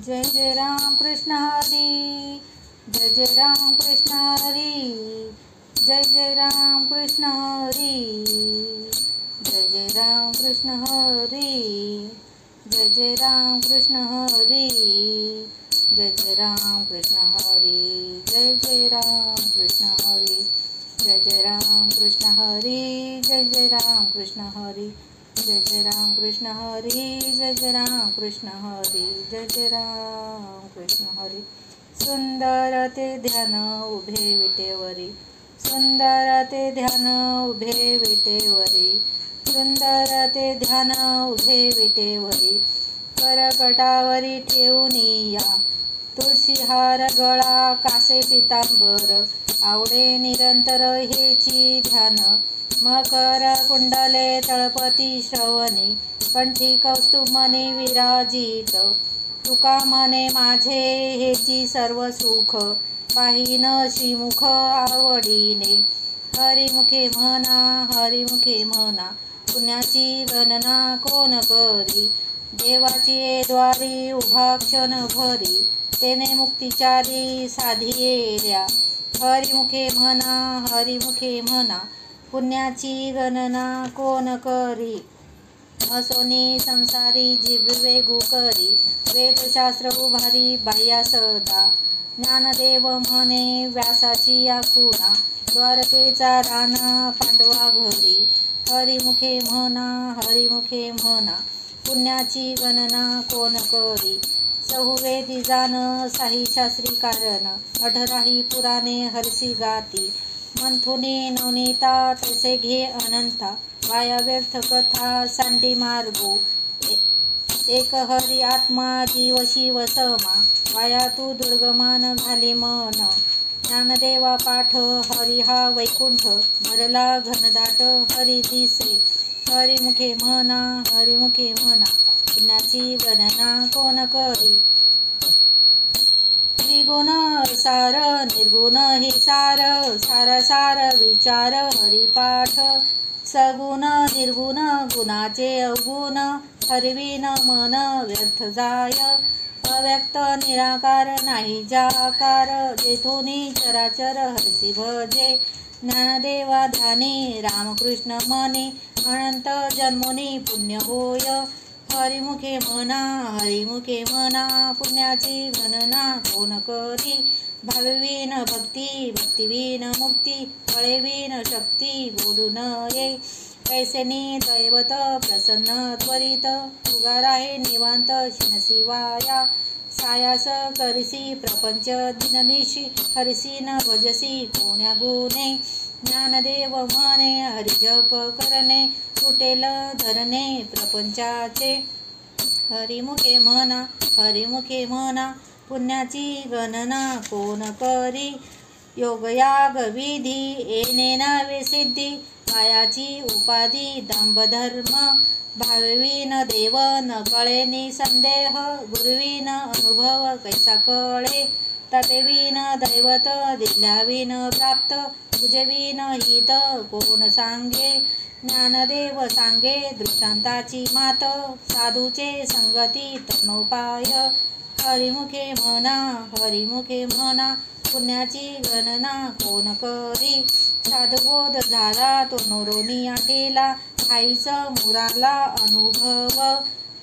जय जय राम कृष्ण हरी, जय जय राम कृष्ण हरी, जय जय राम कृष्ण हरी, जय जय राम कृष्ण हरी, जय जय राम कृष्ण हरी, जय जय राम कृष्ण हरी, जय जय राम कृष्ण हरी, जय जय राम कृष्ण हरी, जय जय राम कृष्ण हरी, जय जय राम कृष्ण हरी, जय जय राम कृष्ण हरी, जय जय राम कृष्ण हरी. सुंदर ते ध्यान उभे विटेवरी, सुंदर ते ध्यान उभे विटेवरी, सुंदर ते ध्यान उभे विटेवरी. करकटावरी ठेवून या तुळशी हार गळा कासे पितांबर, आवडे निरंतर हेची ध्यान. मकर कुंडले तळपती श्रवणी, कंठी कौस्तुभ मनी विराजित. तुका म्हणे माझे हेची सर्व सुख, पाहिन श्रीमुख आवडीने. हरिमुखे म्हणा, हरिमुखे म्हणा, पुण्याची गणना कोण करी. देवाची द्वारी उभा क्षण भरी, तेने मुक्तिचारी साधिएल्या. हरिमुखे म्हणा, हरिमुखे म्हणा, पुण्याची गणना कोण करी. असोनी संसारी जिभवे गुकरी, वेदशास्त्र उभारी बाह्या सदा. ज्ञानदेव म्हणे व्यासाची या खुणा, द्वारकेचा राणा पांडवा घरी. हरिमुखे म्हणा, हरिमुखे म्हणा, पुण्याची गणना कोण करी. चहुवेदी जाण साही शास्त्री कारण, अठराही पुराणे हरसी गाती. मंथुनी नवनीता तैसे घे अनंता, वाया व्यर्थ कथा सांडी मार्गो. एक हरी आत्मा जीव शिव समा, वाया तू दुर्गमान घाले मन. ज्ञानदेवा पाठ हरी हा वैकुंठ, भरला घनदाट हरी दिसे. हरिमुखे म्हणा, हरिमुखे म्हणा, पुण्याची गणना कोण करी. त्रिगुण सार निर्गुण हे सार, सार सार विचार हरिपाठ. सगुण निर्गुण गुणाचे अवगुण, हरविन मन व्यर्थ जाय. अव्यक्त निराकार नाही जाकार, जेथोनी चराचर हरसी भजे. ज्ञानदेवा ध्यानी रामकृष्ण मनी, अनंत जन्मोनी पुण्य होय. हरिमुखे म्हणा, हरिमुखे म्हणा, पुण्याची गणना कोण करी. भावविन भक्ती, भक्तिविन मुक्ती, फळेविन शक्ती बोलू नये. कैसेनी दैवत प्रसन्न त्वरित, उगार आहे निवांत शिनसिवाया. सायास करिसी प्रपंच दिननिशी, हरिसी न भजसी कोण्या गुणे. ज्ञानदेव म्हणे हरिजप करणे, सुटेल धरणे प्रपंचाचे. हरिमुखे म्हणा, हरिमुखे म्हणा, पुण्याची गणना कोण करी. योगयाग विधी येणे नावे सिद्धी, कायाची उपाधी दांभधर्म. भावविन देव न कळे निसंदेह, गुरुविन अनुभव कैसा कळे. तत्विन दैवत दिल्याविन प्राप्त, पूजेविन हित कोण सांगे. ज्ञानदेव सांगे दृष्टांताची मात, साधूचे संगती तत्नोपाय. हरिमुखे म्हणा, हरिमुखे म्हणा, पुण्याची गणना कोण करी. साधुबोध झाला तो नोरोनी आठेला, ठाईच मुराला अनुभव.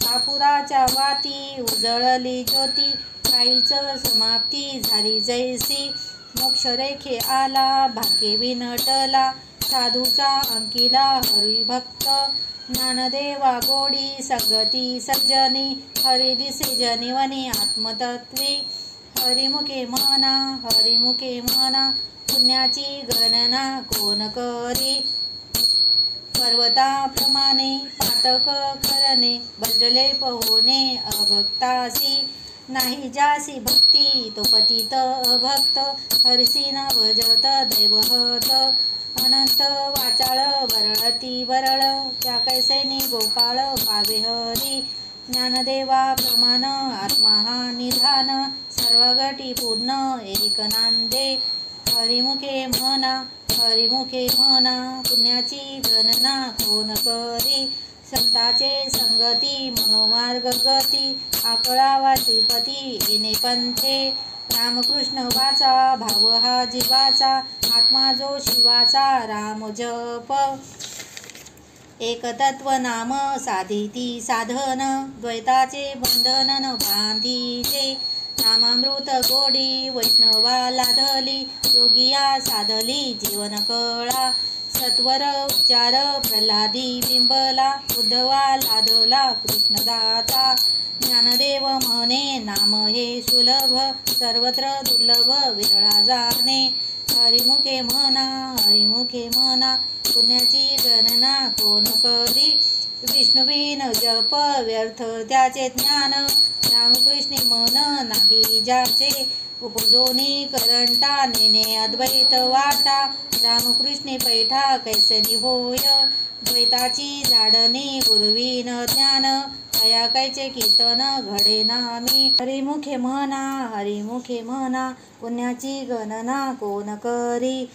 कापुराच्या वाती उजळली ज्योती, ठाईच समाप्ती झाली जैसी. मोक्षरेखे आला भाग्ये विनटला, साधूचा अंकिला हरिभक्त. ज्ञानदेवा गोडी संगती सज्जनी, हरी दिसे जनिवनी आत्मतत्वी. हरिमुखे म्हणा, हरिमुखे म्हणा, पुण्याची गणना कोण करी. पर्वताप्रमाणे पातक करणे, वज्रलेप होणे अभक्तासी. नाही जासी भक्ती तो पतित अभक्त, हरसी न भजत दैवहत. अनंत वाचाळ वरळती वरळ, त्या कैसेनी गोपाळ पावे हरी. ज्ञानदेवा प्रमाण आत्मा हा निधान, सर्व गटी पूर्ण एक नांदे. हरिमुखे म्हणा, हरिमुखे म्हणा, पुण्याची गणना कोण करी. संताचे संगती मनोमार्ग गती आकळावा श्रीपती येणे पंथे रामकृष्ण वाचा भाव हा जीवाचा आत्मा जो शिवाचा राम जप एकतत्व नाम साधिती साधन द्वैताचे बंधन न बांधीचे नामामृत गोडी वैष्णवा लाधली योगिया साधली जीवन कळा सत्वर उच्चार प्रल्हादी बिंबला उद्धवा लाधला कृष्णदाता ज्ञानदेव म्हणे नाम हे सुलभ सर्वत्र दुर्लभ विरळा जाणे हरिमुखे म्हणा पुण्याची गणना कोण करी विष्णुवीन जप व्यर्थ त्याचे ज्ञान रामकृष्णी मन नाही ज्याचे उपजोनी करंटा नेणे अद्वैत वाटा रामकृष्णी पैठा कैसनी होय द्वैताची झाडणी गुरुवीन ज्ञान तया कैचे कीर्तन घडे नामी हरिमुखे म्हणा पुण्याची गणना कोण करी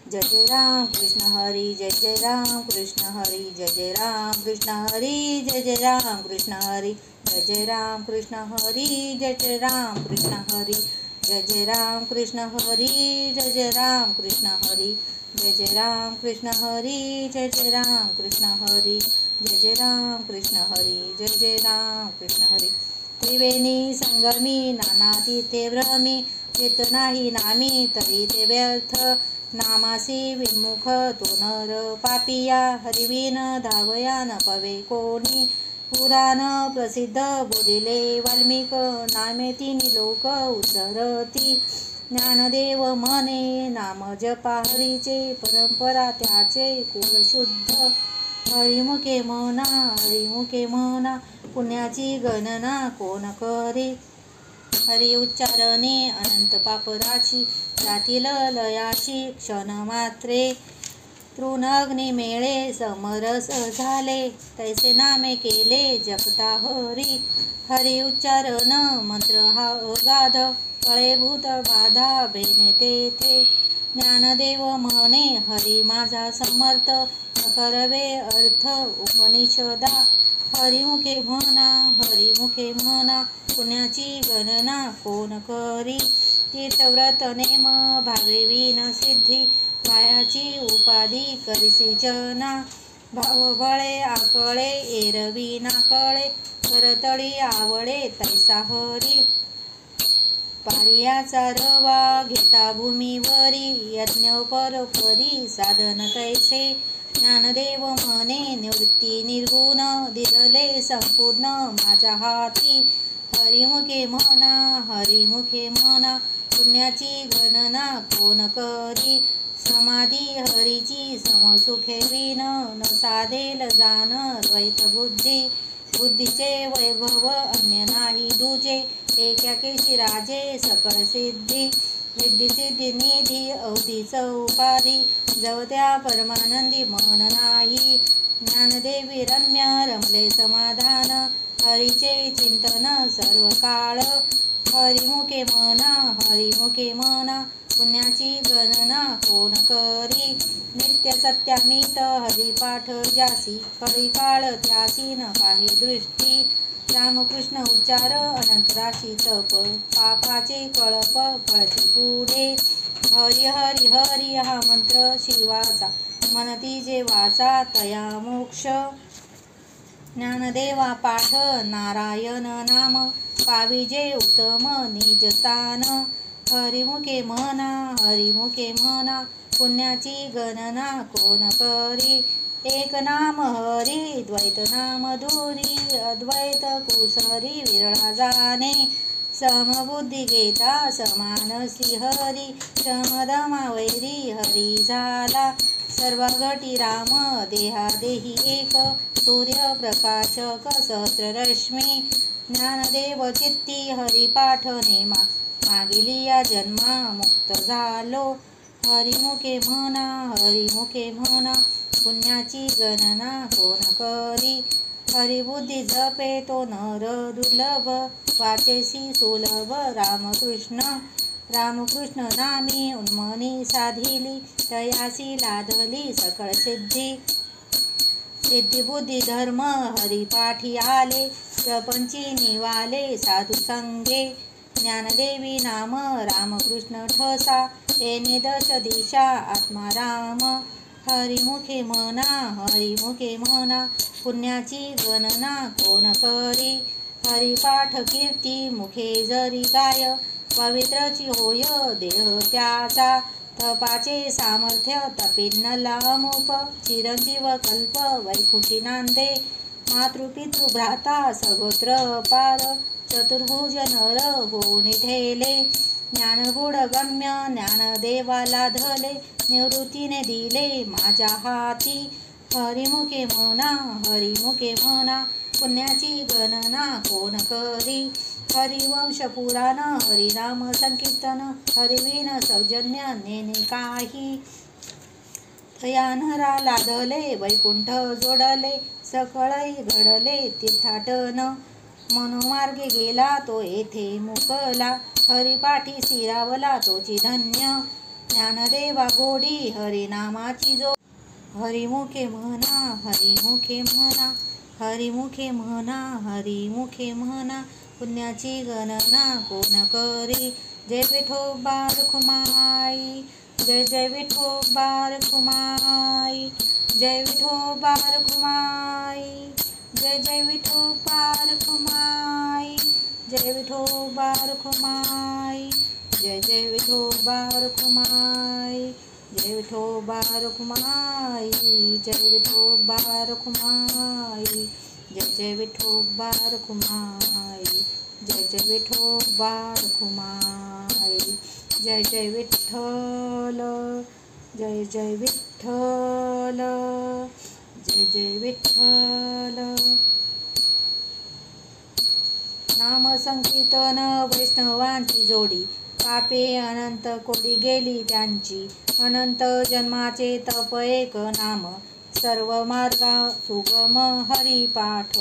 जय जय राम कृष्ण हरी जय जय राम कृष्ण हरी जय जय राम कृष्ण हरी जय जय राम कृष्ण हरी जय जय राम कृष्ण हरी जय जय राम कृष्ण हरी जय जय राम कृष्ण हरी जय जय राम कृष्ण हरी जय जय राम कृष्ण हरी जय जय राम कृष्ण हरी जय जय राम कृष्ण हरी जय जय राम कृष्ण हरी त्रिवेणी संगमी नाना तीर्थे भ्रमी येत नाही नामी तरी ते व्यर्थ नामासी विमुख तो नर पापिया हरिविन धावया न पवे कोणी पुराण प्रसिद्ध बोलिले वाल्मिक नामे तिनी लोक उद्धरती ज्ञानदेव म्हणे नाम जपा हरीचे परंपरा त्याचे कुळ शुद्ध हरिमुखे म्हणा पुण्याची गणना कोण करी हरी उच्चारणे अनंत पापराची जातील लयाशी क्षण मात्रे तृणग्नी मेळे समरस झाले तैसे नामे केले जपता हरी उच्चारण मंत्र हा अगाध फळेभूत बाधा बेने तेथे ज्ञानदेव म्हणे हरी माझा समर्थ करवे अर्थ उपनिषदा हरिमुखे म्हणा पुण्याची गणना कोण करी तीर्थव्रत नेम भावे विन सिद्धी वायाची उपाधी करिसी जना भाव बळे आकळे एरवी ना कळे करतळी आवळे तैसा हरी पारियाचा रवा घेता भूमीवरी यज्ञ परोपरी साधन तैसे ज्ञानदेव म्हणे निवृत्ती निर्गुण दिदले संपूर्ण माझ्या हाती हरिमुखे म्हणा पुण्याची गणना कोण करी समाधी हरीची समसुखे विन न साधेल जाण द्वैत बुद्धीचे वैभव अन्य नाही दुजे एकाकेशी राजे सकळ सिद्धी रिद्धी सिद्धी निधी अवधीच उपाधी जवत्या परमानंदी मन नाही ज्ञानदेवी रम्य रमले समाधान हरीचे चिंतन सर्व काळ हरिमुखे म्हणा पुण्याची गणना कोण करी नित्य सत्यामित हरिपाठ ज्यासी कळी काळ त्यासी न काही दृष्टी रामकृष्ण उच्चार अनंत राशी तप पापाचे कळप पळती पुढे हरी हरी हरी हा मंत्र शिवाचा मनती जे वाचा तया मोक्ष ज्ञानदेवा पाठ नारायण नाम पाविजे उत्तम निजस्थान हरिमुखे म्हणा पुण्याची गणना कोण करी एक नाम हरी द्वैत नाम धुरी अद्वैत कुसरी विरळा जाणे समबुद्धी घेता समान श्रीहरी शमदमा वैरी हरी झाला सर्व घटी राम देहादेही एक सूर्यप्रकाशक सहस्ररश्मी ज्ञानदेव चित्ती हरिपाठ नेमा मागिली या जन्मा मुक्त झालो हरिमुखे म्हणा पुण्याची गणना कोण करी हरिबुद्धी जपे तो नर दुर्लभ वाचेसी सुलभ रामकृष्ण नामी उन्मनी साधिली तयासी लाधली सकळ सिद्धी सिद्धिबुद्धी धर्म हरिपाठी आले, प्रपंची निवाले साधू संगे. ज्ञानदेवी नाम रामकृष्ण ठसा, येणे दश दिशा आत्माराम. हरिमुखे म्हणा, हरिमुखे म्हणा, पुण्याची गणना कोण करी. हरिपाठ कीर्ती मुखे जरी गाय, पवित्रची होय देह त्याचा. तपाचे सामर्थ्य तपेन्नला अमुप, चिरंजीव कल्प वैकुंठी नांदे. मातृपितृ भ्राता सगोत्र पार, चतुर्भुज नर होऊन ठेले. ज्ञानगुढ गम्य ज्ञानदेवाला धले, निवृत्तीने दिले माझ्या हाती. हरिमुखे म्हणा, हरिमुखे म्हणा, पुण्याची गणना कोण करी. हरिवंश पुराण हरिनाम संकीर्तन, हरिविन सौजन्य नेने काही. थयानरा लादले वैकुंठ जोडले, सकळई घडले तीर्थाटन. मनोमार्गे गेला तो येथे मुकला, हरिपाठी स्थिरावला तोची धन्य. ज्ञानदेवा गोडी हरिनामाची जो, हरिमुखे म्हणा, हरिमुखे म्हणा, हरिमुखे म्हणा, हरिमुखे म्हणा, पुण्याची गणना कोण करी. जय विठोबा रखुमाई, जय जय विठोबा रखुमाई, जय विठोबा रखुमाई, जय जय विठोबा रखुमाई, जय विठोबा रखुमाई, जय जय विठोबा रखुमाई, जय विठोबा रखुमाई, जय विठोबा रखुमाई, जय जय विठोबा रखुमाई, जय जय विठोबा रखुमाई. जय जय विठ्ठल, जय जय विठ्ठल, जय जय विठ्ठल. नाम संकीर्तन वैष्णवांची जोडी, पापे अनंत कोटी गेली त्यांची. अनंत जन्माचे तप एक नाम, सर्व मार्गा सुगम हरिपाठ.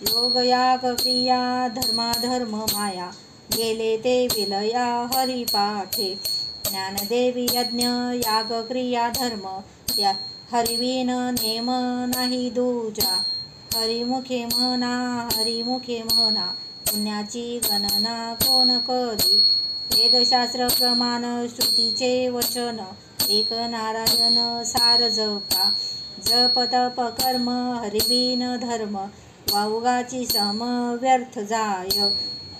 योग याग क्रिया धर्माधर्म माया, गेले ते विलया हरिपाठे. ज्ञानदेवी यज्ञ याग क्रिया धर्म, या हरिविन नेम नाही दूजा. हरिमुखे म्हणा, हरिमुखे म्हणा, पुण्याची गणना कोण करी. वेदशास्त्र प्रमाण श्रुतीचे वचन, एक नारायण सार जपा. जप तप कर्म हरिविन धर्म, वाउगाची सम व्यर्थ जाय.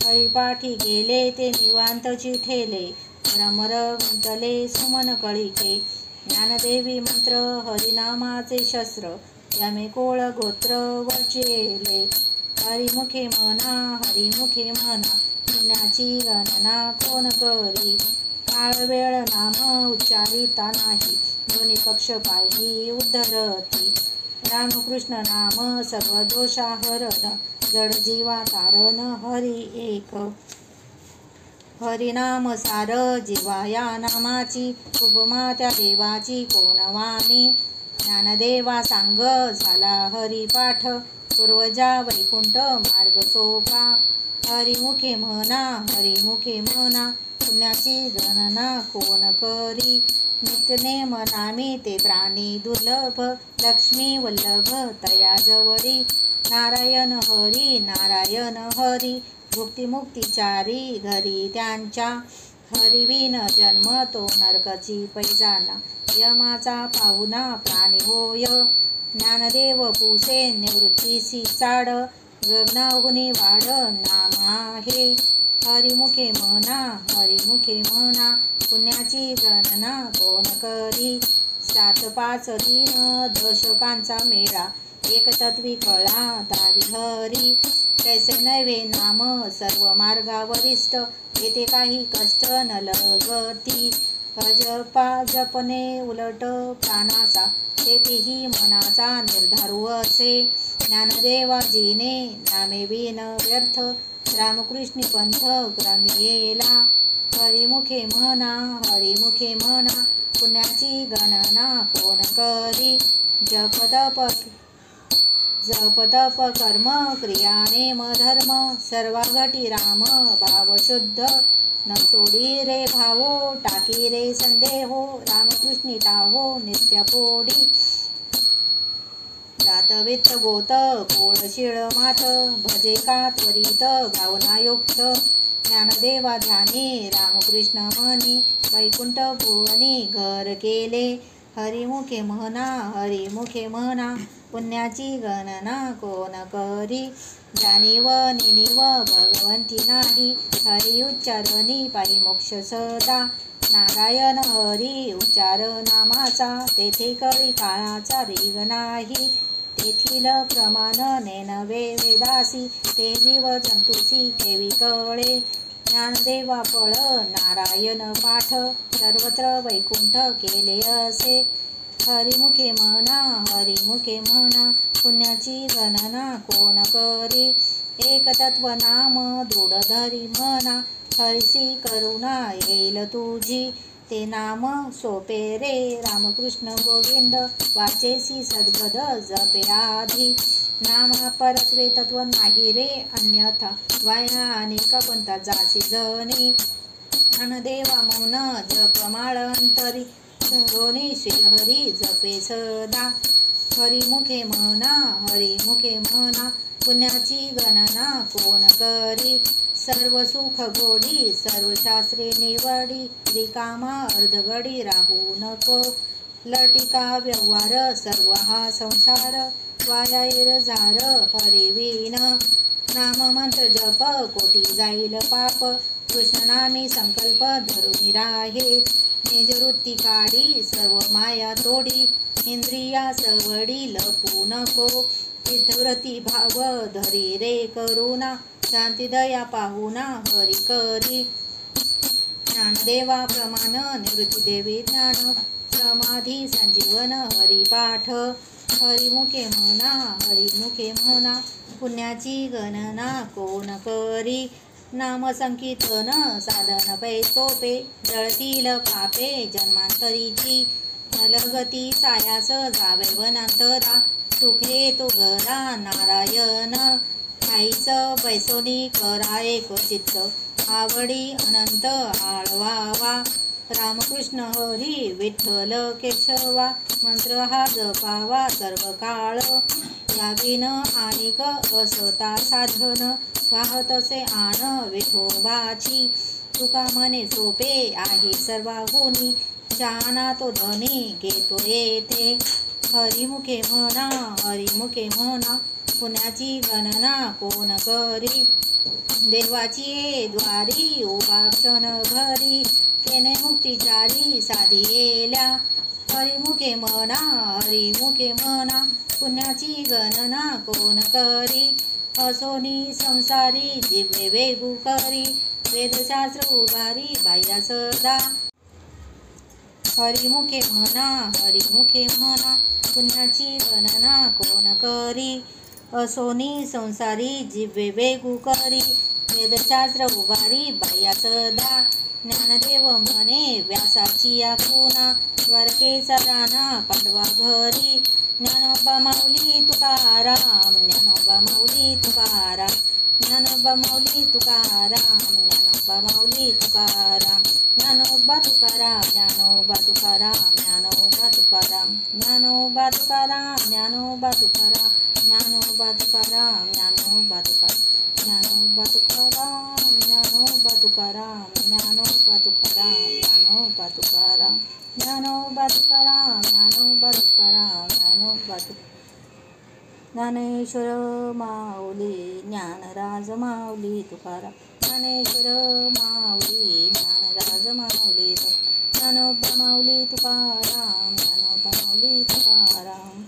हरिपाठी गेले ते निवांतची ठेले, भ्रमर गुंतले सुमन कळिके. ज्ञानदेवी मंत्र हरिनामाचे शस्त्र, यमे कोळ गोत्र वचेले. हरिमुखे म्हणा, हरिमुखे म्हणा, पुण्याची गणना कोण करी. काळ वेळ नाम उच्चारिता नाही, दोन्ही पक्ष पायी उद्धरती. रामकृष्ण नाम सर्व दोषा हरण, जड जीवा तारण हरी एक. हरिनाम सार जीवा या नामाची, उपमा त्या देवाची कोण वाणी. ज्ञानदेवा सांग झाला हरिपाठ, पूर्वजा वैकुंठ मार्ग सोपा. हरिमुखे म्हणा, हरिमुखे म्हणा, पुण्याची गणना कोण करी. नित्यनेम नामी ते प्राणी दुर्लभ, लक्ष्मी वल्लभ तया जवळी. नारायण हरी, नारायण हरी, भुक्तिमुक्तिचारी घरी त्यांच्या. हरिविन जन्म तो नरकाची पैजाना, यमाचा पाहुणा प्राणी होय. ज्ञानदेव पुसे निवृत्तीसी चाड, गगनाहुनी वाढ नाम आहे. हरिमुखे म्हणा, हरिमुखे म्हणा, पुण्याची गणना कोण करी. 7-5 दिन दशकांचा मेळा, एक तत्वी कळा दावी हरी. कैसे नव्हे नाम सर्व मार्गावरिष्ठ, येथे काही कष्ट न लगती. अजपा जपणे उलट प्राणाचा, तेथेही मनाचा निर्धारू असे. ज्ञानदेवाजीने नामे विन व्यर्थ, रामकृष्णी पंथ ग्रामीयेला. हरिमुखे म्हणा, हरिमुखे म्हणा, पुण्याची गणना कोण करी. जप तप कर्म क्रिया नेम धर्म, सर्वा घटी राम भाव शुद्ध. न सोडी रे भावो, टाकी रे संदेहो, रामकृष्णी ताहो नित्य पोडी. जात वित्त गोत कोळ शिळ मात भजे का त्वरित भावनायुक्त ज्ञानदेवा ध्यानी रामकृष्ण मनी वैकुंठ भुवनी घर केले हरिमुखे म्हणा पुण्याची गणना कोण करी जाणीव नेणीव भगवंती नाही हरी उच्चारणी पायी मोक्ष सदा नारायण हरी उच्चार नामाचा तेथे कळी काळाचा रीग नाही तेथील प्रमाण नेनवे वेदासी ते जीव जंतुसी केवी कळे ज्ञानदेवा फळ नारायण पाठ सर्वत्र वैकुंठ केले असे हरिमुखे म्हणा पुण्याची गणना कोण करी एक तत्व नाम दृढ धरी म्हणा हरिसी करुणा येईल तुझी ते नाम सोपे रे रामकृष्ण गोविंद वाचेसी सद्गद जपे आधी नामा परत्वे तत्व नाही रे अन्यथा वाया अनेक पंथा जासी जणी ज्ञानदेवा मौन जपमाळ अंतरी धरोनी श्रीहरी जपे सदा हरिमुखे म्हणा पुण्याची गणना कोण करी सर्व सुख गोडी सर्व शास्त्रे निवडी रिकामा अर्धगडी राहू नको लटिका व्यवहार सर्व हा संसार वाया झार हरिवीन नाम मंत्र जप कोटी जाईल पाप कृष्णनामी संकल्प धरून राहे निजवृत्ती काढी सर्व माया तोडी इंद्रिया सवडी लपू नको चित्तव्रती भाव धरी रे करुणा शांती दया पाहुना हरि करी ज्ञानदेवा प्रमाण निवृत्ती देवी ज्ञान समाधी संजीवन हरिपाठ हरिमुखे म्हणा पुण्याची गणना कोण करी नाम संकीर्तन साधन पै सोपे जळतील पापे जन्मांतरीची नलगती सायास जावे वनांतरा सुखे तो घरा नारायण खाईच पैसोनी करा एक चित्त आवडी अनंत आळवावा रामकृष्ण हरी विठ्ठल केशवा मंत्र हा जपावा सर्व काळ याविन आनिक असता साधन वाहतसे आण विठोबाची तुका मने सोपे आहे सर्वाहुनी जाना तो धनी घेतो येथे हरिमुखे म्हणा पुण्याची गणना कोण करी देवाची द्वारी उभा क्षण घरी केने मुक्तिचारी साधी येल्या हरिमुखे म्हणा पुण्याची गणना कोण करी असोनी संसारी जिवे वेगू करी वेदशास्त्र उभारी बाह्या सदा हरिमुखे म्हणा पुण्याची गणना कोण करी असोनी संसारी जिवे वेगू करी वेदशास्त्र उभारी बाह्या सदा ज्ञानदेव म्हणे व्यासाची आखुना द्वारकेचा राणा पांडवा घरी ज्ञानोबा माऊली तुकाराम ज्ञानोबा माऊली तुकाराम ज्ञानोबा माऊली तुकाराम ज्ञानोबा माऊली तुकाराम ज्ञानोबा तुकाराम ज्ञानोबा तुकाराम ज्ञानोबा तुकाराम ज्ञानोबा तुकाराम ज्ञानोबा तुकाराम ज्ञानोबा तुकाराम ज्ञानोबा तुकाराम ज्ञानोबा तुकाराम ज्ञानोबा तुकाराम ज्ञानोबा तुकाराम ज्ञानोबा तुकाराम ज्ञानोबा तुकाराम ज्ञानोबा तुकाराम ज्ञानोबा तुकाराम ज्ञानेश्वर माऊली ज्ञानराज माऊली तुकाराम ज्ञानेश्वर माऊली ज्ञानराज माऊली ज्ञानोबा माऊली तुकाराम ज्ञानोबा माऊली तुकाराम